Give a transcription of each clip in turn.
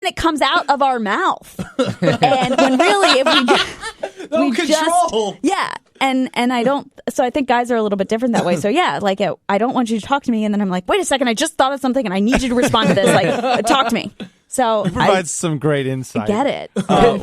it comes out of our mouth. And when really, if we control. And I don't, so I think guys are a little bit different that way. So yeah, like I don't want you to talk to me, and then I'm like, wait a second, I just thought of something and I need you to respond to this. Like, talk to me. So it provides some great insight. I get it.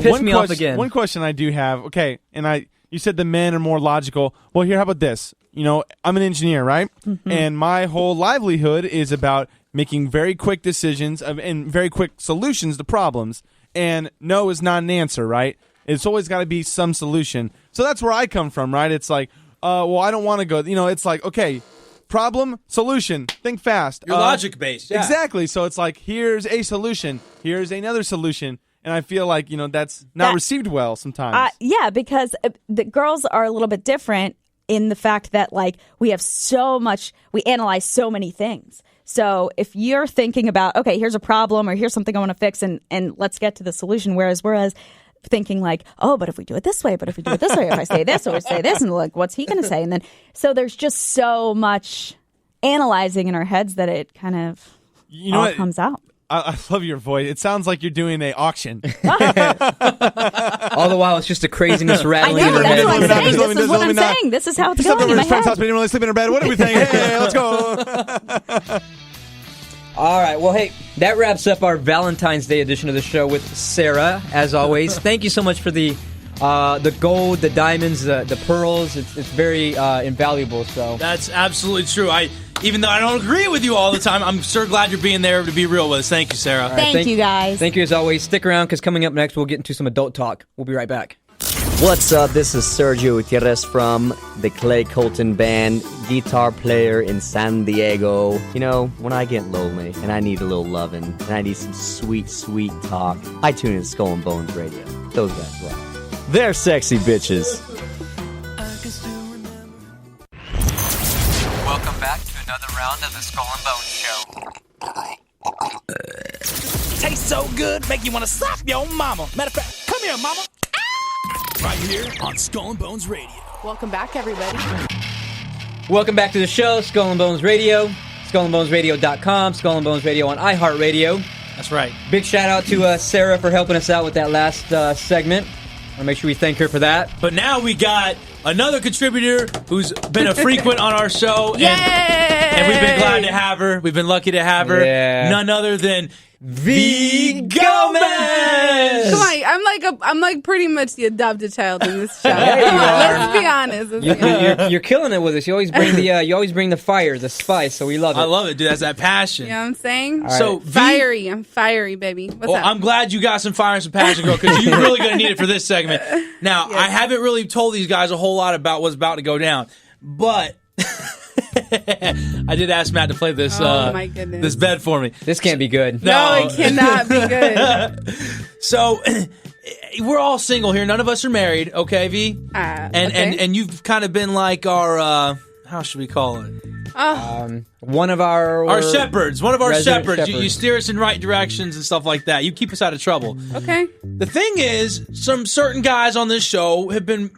Piss me off again. One question I do have, okay, and you said the men are more logical. Well, here, how about this? You know, I'm an engineer, right? Mm-hmm. And my whole livelihood is about making very quick decisions and very quick solutions to problems. And no is not an answer, right? It's always got to be some solution. So that's where I come from, right? It's like, well, I don't want to go. You know, it's like, okay, problem, solution, think fast. You're logic-based, yeah. Exactly. So it's like, here's a solution. Here's another solution. And I feel like, you know, that's not received well sometimes. Yeah, because the girls are a little bit different in the fact that, like, we analyze so many things. So if you're thinking about, okay, here's a problem or here's something I want to fix and let's get to the solution, whereas thinking like, oh, but if we do it this way, if I say this or say this, and like, what's he going to say? And then, so there's just so much analyzing in our heads that it kind of comes out. I love your voice. It sounds like you're doing an auction. All the while, it's just a craziness rattling in her head. That's what I'm saying. This is what I'm saying. This is how it's going in my head. House, but didn't really sleep in her bed. What do we think? Hey, let's go. All right. Well, hey, that wraps up our Valentine's Day edition of the show with Sara, as always. Thank you so much for the gold, the diamonds, the pearls. It's very invaluable. So that's absolutely true. Even though I don't agree with you all the time, I'm sure glad you're being there to be real with us. Thank you, Sara. Right, thank you, guys. Thank you, as always. Stick around, because coming up next, we'll get into some adult talk. We'll be right back. What's up? This is Sergio Gutierrez from the Clay Colton Band, guitar player in San Diego. You know, when I get lonely and I need a little loving and I need some sweet, sweet talk, I tune in to Skull and Bones Radio. Those guys rock. They're sexy bitches. Welcome back to another round of the Skull and Bones Show. Tastes so good, make you want to slap your mama. Matter of fact, come here, mama. Right here on Skull and Bones Radio. Welcome back, everybody. Welcome back to the show, Skull and Bones Radio, skullandbonesradio.com, Skull and Bones Radio on iHeartRadio. That's right. Big shout out to Sara for helping us out with that last segment. I'll make sure we thank her for that. But now we got another contributor who's been a frequent on our show. And we've been glad to have her. We've been lucky to have her. Yeah. None other than Vee Gomez. Come on, I'm like pretty much the adopted child in this show. Yeah, Come on, let's be honest. You're killing it with us. You always bring the fire, the spice. So we love it. I love it, dude. That's that passion. You know what I'm saying? Right. So fiery. I'm fiery, baby. What's up? I'm glad you got some fire and some passion, girl, because you're really going to need it for this segment. Now, I haven't really told these guys a whole lot about what's about to go down, but I did ask Matt to play this my goodness. this bed for me. This can't be good. No, it cannot be good. So we're all single here. None of us are married, okay, V? And you've kind of been like our how should we call it? One of our shepherds. One of our shepherds. You shepherds. steer us in right directions and stuff like that. You keep us out of trouble. Okay. The thing is, some certain guys on this show have been,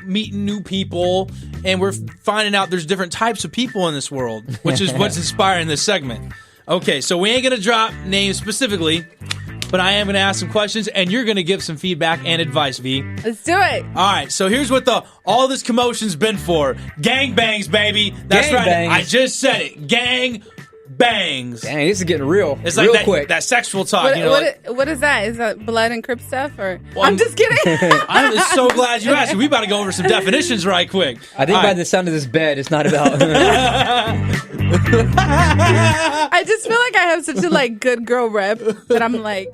meeting new people, and we're finding out there's different types of people in this world, which is what's inspiring this segment. Okay, so we ain't going to drop names specifically, but I am going to ask some questions, and you're going to give some feedback and advice, V. Let's do it. All right, so here's what all this commotion's been for. Gangbangs, baby. That's right. Gangbangs. I just said it. Gang bangs. Dang, this is getting real. It's like real quick. that sexual talk. What is that? Is that blood and Crip stuff? Or I'm just kidding. I'm so glad you asked. We about to go over some definitions right quick. I think by the sound of this bed, it's not about. I just feel like I have such a good girl rep that I'm like.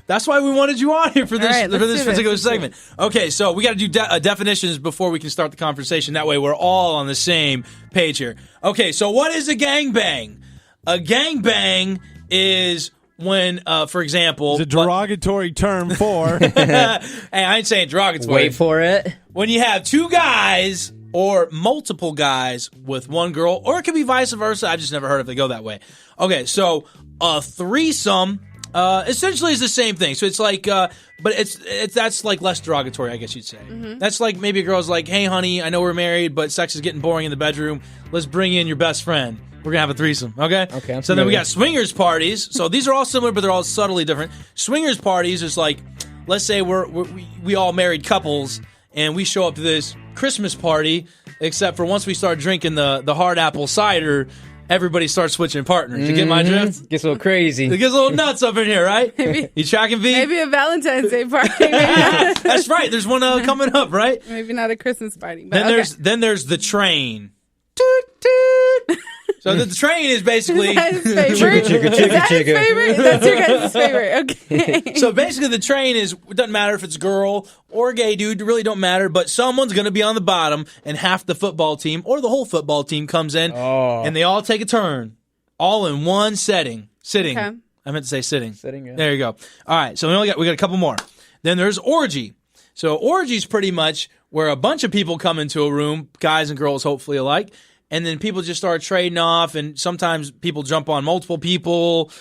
That's why we wanted you on here for this particular Let's segment. Okay, so we got to do definitions before we can start the conversation. That way we're all on the same page here. Okay, so what is a gangbang? A gangbang is when, for example... It's a derogatory term for... Hey, I ain't saying derogatory. Wait for it. When you have two guys or multiple guys with one girl, or it could be vice versa. I've just never heard if they go that way. Okay, so a threesome Essentially, it's the same thing. So it's like, but it's that's like less derogatory, I guess you'd say. That's like maybe a girl's like, "Hey, honey, I know we're married, but sex is getting boring in the bedroom. Let's bring in your best friend. We're gonna have a threesome, okay?" Okay, I'm so then we familiar. got swingers parties. So these are all similar, but they're all subtly different. Swingers parties is like, let's say we all married couples, and we show up to this Christmas party. Except for once we start drinking the hard apple cider, everybody starts switching partners. You get my drift? Gets a little crazy. It gets a little nuts up in here, right? You tracking, V? Maybe a Valentine's Day party. Maybe not, That's right. There's one coming up, right? maybe not a Christmas party. But Then there's the train. Toot toot. So the train is basically. Is that his favorite? Chicka, chicka, Is that his chicka. favorite? That's your guys' favorite. Okay. So basically, the train is. It doesn't matter if it's girl or gay dude. It really don't matter. But someone's going to be on the bottom, and half the football team or the whole football team comes in, and they all take a turn, all in one sitting. Okay. I meant to say sitting. Sitting, yeah. There you go. All right. So we got a couple more. Then there's orgy. So orgy is pretty much where a bunch of people come into a room, guys and girls, hopefully alike. And then people just start trading off, and sometimes people jump on multiple people.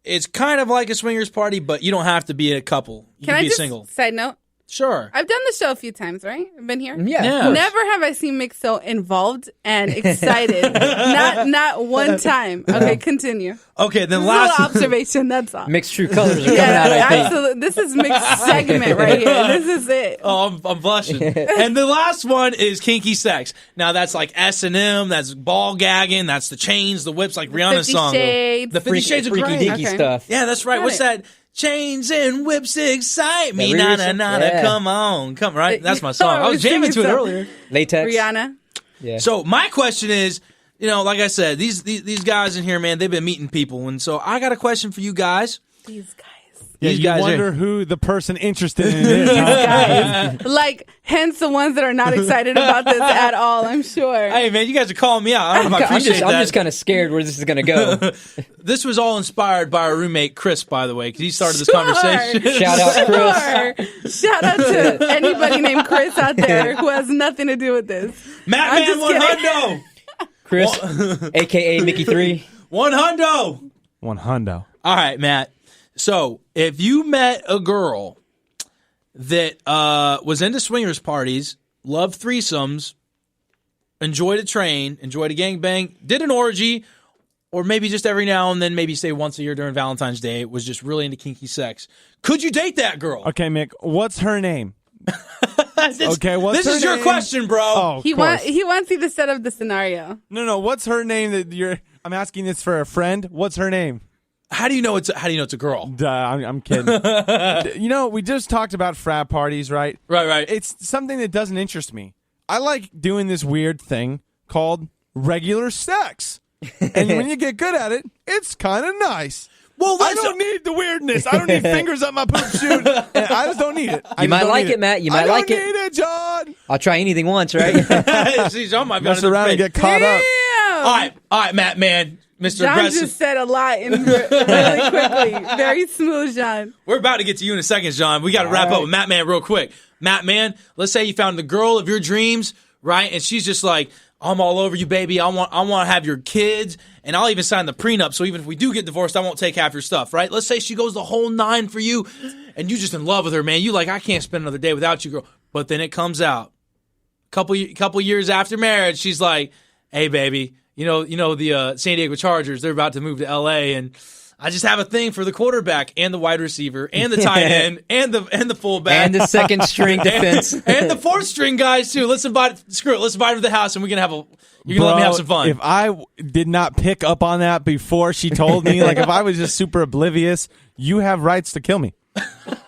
It's kind of like a swingers party, but you don't have to be a couple. You can I be just, single. side note, Sure. I've done the show a few times, right? I've been here. Yeah. Yeah. Of course. Never have I seen Mick so involved and excited. not one time. Okay, continue. Okay, then This is a last. little observation, that's all. Mixed true colors are coming out, I think. absolutely. This is Mick's segment right here. This is it. Oh, I'm blushing. And the last one is kinky sex. Now that's like S&M, that's ball gagging, that's the chains, the whips, like Rihanna's 50 song. Shades. The 50 Shades of Freaky Grey. dinky Okay. stuff. Yeah, that's right. Got What's it. that? Chains and whips excite me. That Nada, remix? nada, Yeah. come on. Come, right? That's my Oh, song. I was jamming to it singing earlier. Latex. Rihanna. Yeah. So my question is, like I said, these guys in here, man, they've been meeting people. And so I got a question for you guys. These guys. Yeah, These you guys wonder are- who the person interested in is. huh? Guys. Like, hence the ones that are not excited about this at all, I'm sure. Hey, man, you guys are calling me out. I don't know if I appreciate I'm that. just kind of scared where this is going to go. This was all inspired by our roommate, Chris, by the way, because he started this Sure. conversation. Shout out, Chris. Sure. Shout out to anybody named Chris out there who has nothing to do with this. Matt I'm Man, just one kidding. hundo. Chris, a.k.a. Mickey 3. One hundo. One hundo. All right, Matt. So if you met a girl that was into swingers parties, loved threesomes, enjoyed a train, enjoyed a gangbang, did an orgy, or maybe just every now and then, maybe say once a year during Valentine's Day, was just really into kinky sex, could you date that girl? Okay, Mick, what's her name? Okay, what's This her is your name? question, bro. Oh, of He course. wants you to set up the scenario. No, what's her name that you're... I'm asking this for a friend. What's her name? How do you know it's a girl? Duh, I'm kidding. We just talked about frat parties, right? Right. It's something that doesn't interest me. I like doing this weird thing called regular sex. And when you get good at it, it's kind of nice. Well, I don't need the weirdness. I don't need fingers up my poop chute. And I just don't need it. You might like it, Matt. You might like it. I don't need it, John. I'll try anything once, right? See, John might be Mess on around and get caught up. Damn! All right, Matt, man, Mr. John Aggressive. just said a lot really quickly. Very smooth, John. We're about to get to you in a second, John. We got to wrap up with Matt Man real quick. Matt Man, let's say you found the girl of your dreams, right? And she's just like, I'm all over you, baby. I want to have your kids, and I'll even sign the prenup. So even if we do get divorced, I won't take half your stuff, right? Let's say she goes the whole 9 for you, and you just in love with her, man. You like, I can't spend another day without you, girl. But then it comes out, couple years after marriage, she's like, hey, baby, you know the San Diego Chargers, they're about to move to L.A., and I just have a thing for the quarterback and the wide receiver and the tight end and the fullback And the second string defense. and the fourth string guys too. Let's invite them to the house and we're gonna have you're gonna let me have some fun. If I did not pick up on that before she told me, like if I was just super oblivious, you have rights to kill me.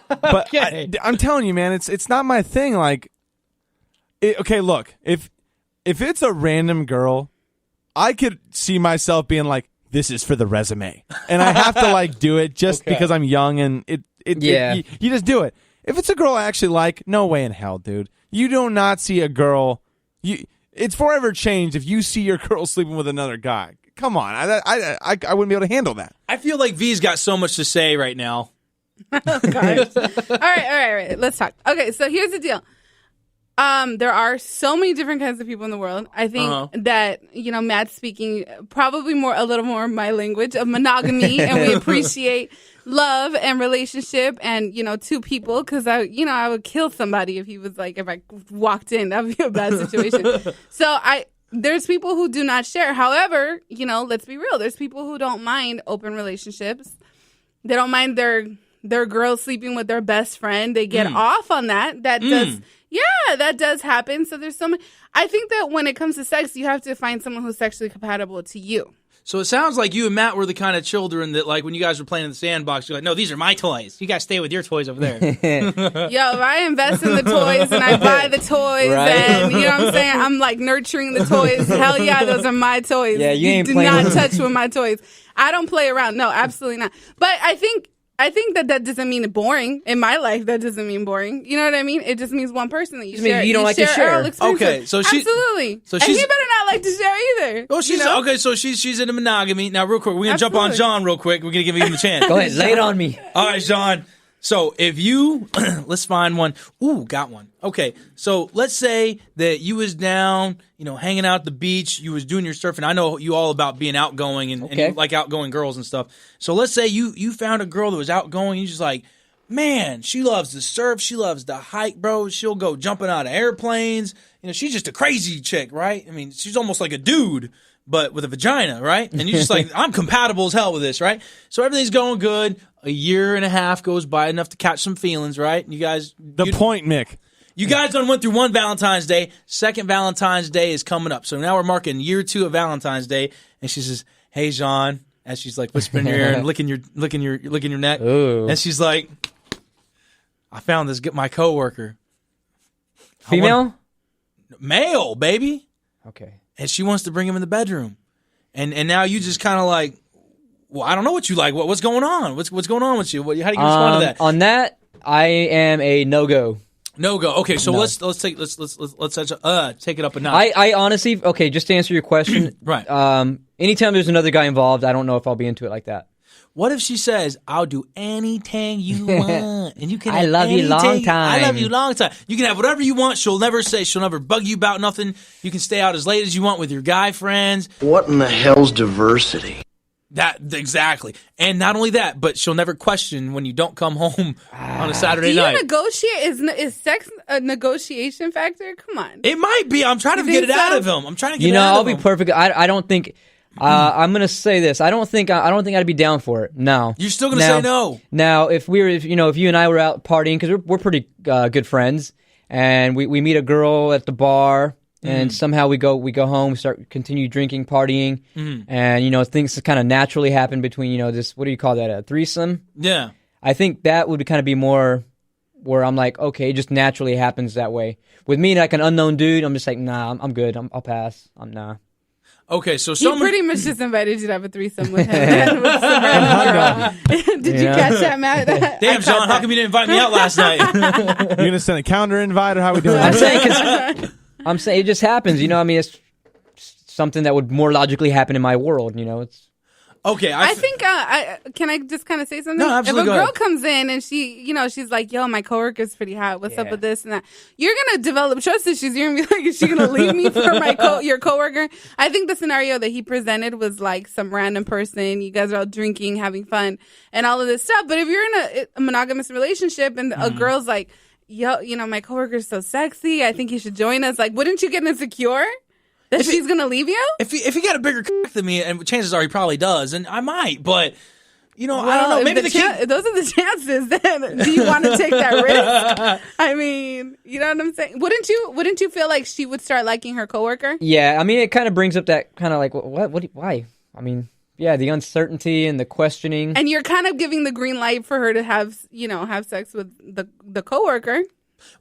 But Okay. I'm telling you, man, it's not my thing. Like, okay, look, if it's a random girl, I could see myself being like, this is for the resume, and I have to like do it just because I'm young and you just do it. If it's a girl I actually like, no way in hell, dude. You do not see a girl. It's forever changed if you see your girl sleeping with another guy. Come on, I wouldn't be able to handle that. I feel like V's got so much to say right now. All right. Let's talk. Okay, so here's the deal. There are so many different kinds of people in the world. I think that, Matt's speaking probably a little more my language of monogamy, and we appreciate love and relationship and, two people, because I would kill somebody if I walked in. That would be a bad situation. So there's people who do not share. However, let's be real. There's people who don't mind open relationships. They don't mind their girl sleeping with their best friend. They get off on that. That does happen. So there's so many. I think that when it comes to sex, you have to find someone who's sexually compatible to you. So it sounds like you and Matt were the kind of children that, like, when you guys were playing in the sandbox, you're like, no, these are my toys. You guys stay with your toys over there. Yo, if I invest in the toys and I buy the toys and, you know what I'm saying, I'm, like, nurturing the toys. Hell yeah, those are my toys. Yeah, you ain't do playing not with touch with my toys. I don't play around. No, absolutely not. But I think that doesn't mean boring. In my life, that doesn't mean boring. You know what I mean? It just means one person that you share. You don't like to share. Okay, so absolutely. So and he better not like to share either. Well, okay. So she's into monogamy. Now, real quick, we're gonna jump on John real quick. We're gonna give him a chance. Go ahead, lay it on me. All right, John. So if you let's find one. Ooh, got one. Okay, so let's say that you was down, hanging out at the beach. You was doing your surfing. I know you all about being outgoing and you like outgoing girls and stuff. So let's say you found a girl that was outgoing. You just like, man, she loves to surf. She loves to hike, bro. She'll go jumping out of airplanes. She's just a crazy chick, right? I mean, she's almost like a dude, but with a vagina, right? And you're just like, I'm compatible as hell with this, right? So everything's going good. A year and a half goes by, enough to catch some feelings, right? And you guys... point, Mick. You guys done went through one Valentine's Day. Second Valentine's Day is coming up. So now we're marking year 2 of Valentine's Day. And she says, hey, John, as she's like whispering in your ear and licking your neck. Ooh. And she's like, I found this, my coworker. Female? Male, baby. Okay. And she wants to bring him in the bedroom. And now you just kind of like, well, I don't know what you like. What's going on? What's going on with you? How do you respond to that? On that, I am a no-go. No-go. Okay, so let's take it up a notch. I honestly, just to answer your question, right. Anytime there's another guy involved, I don't know if I'll be into it like that. What if she says, I'll do anything you want, and you can I love you long time. I love you long time. You can have whatever you want. She'll never bug you about nothing. You can stay out as late as you want with your guy friends. What in the hell's diversity? That exactly. And not only that, but she'll never question when you don't come home on a Saturday night. Do you negotiate? Is sex a negotiation factor? Come on. It might be. I'm trying to get it out of him. I'll be perfect. I don't think I'm going to say this. I don't think I'd be down for it. No. You're still going to say no. Now, if you and I were out partying, because we're pretty good friends, and we meet a girl at the bar, and somehow we go home, continue drinking, partying, and things kind of naturally happen between this. What do you call that? A threesome? Yeah. I think that would kind of be more where I'm like, okay, it just naturally happens that way. With me, like an unknown dude, I'm just like, nah, I'm good. I'll pass. Nah. Okay, so he pretty much just invited you to have a threesome with him. With some random girl. Did you catch that, Matt? Damn, John, how come you didn't invite me out last night? You're gonna send a calendar invite, or how we doing? I'm saying it just happens. It's something that would more logically happen in my world. It's. Okay, I think. Can I just kind of say something? No, absolutely. If a girl comes in and she's like, "Yo, my coworker's pretty hot. What's up with this and that?" You're gonna develop trust issues. You're gonna be like, "Is she gonna leave me for your coworker?" I think the scenario that he presented was like some random person. You guys are all drinking, having fun, and all of this stuff. But if you're in a monogamous relationship and a girl's like, "Yo, my coworker's so sexy. I think you should join us." Like, wouldn't you get insecure? That she's going to leave you? If he got a bigger cock than me, and chances are he probably does, and I might, but, I don't know. Maybe those are the chances, then. Do you want to take that risk? I mean, you know what I'm saying? Wouldn't you feel like she would start liking her coworker? Yeah, it kind of brings up that kind of like, why? Yeah, the uncertainty and the questioning. And you're kind of giving the green light for her to have sex with the coworker.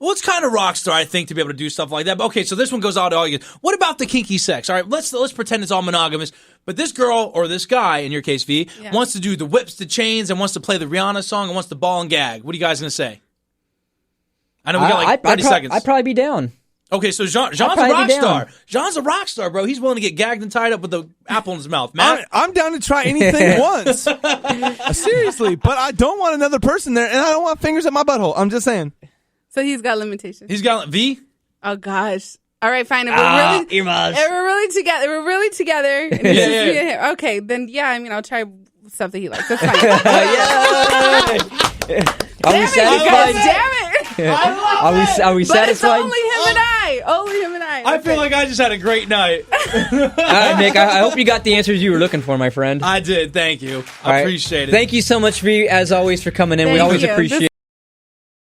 Well, it's kind of rock star, I think, to be able to do stuff like that. But okay, so this one goes out to all you. What about the kinky sex? All right, let's pretend it's all monogamous. But this girl, or this guy, in your case, V, wants to do the whips, the chains, and wants to play the Rihanna song, and wants to ball and gag. What are you guys going to say? I know we got like 30 seconds. I'd probably be down. Okay, so John's a rock star. John's a rock star, bro. He's willing to get gagged and tied up with the apple in his mouth. Matt? I'm down to try anything once. Seriously, but I don't want another person there, and I don't want fingers at my butthole. I'm just saying. So he's got limitations. He's got V? Oh, gosh. All right, fine. We're really together. Yeah. Okay, then, I'll try stuff that he likes. That's fine. Are we satisfied? Damn it! Are we But satisfied? it's only him and I. Only him and I. I feel like I just had a great night. All right, Nick. I hope you got the answers you were looking for, my friend. I did. Thank you. All right. Appreciate it. Thank you so much, Vee, as always, for coming in. We Thank always you. appreciate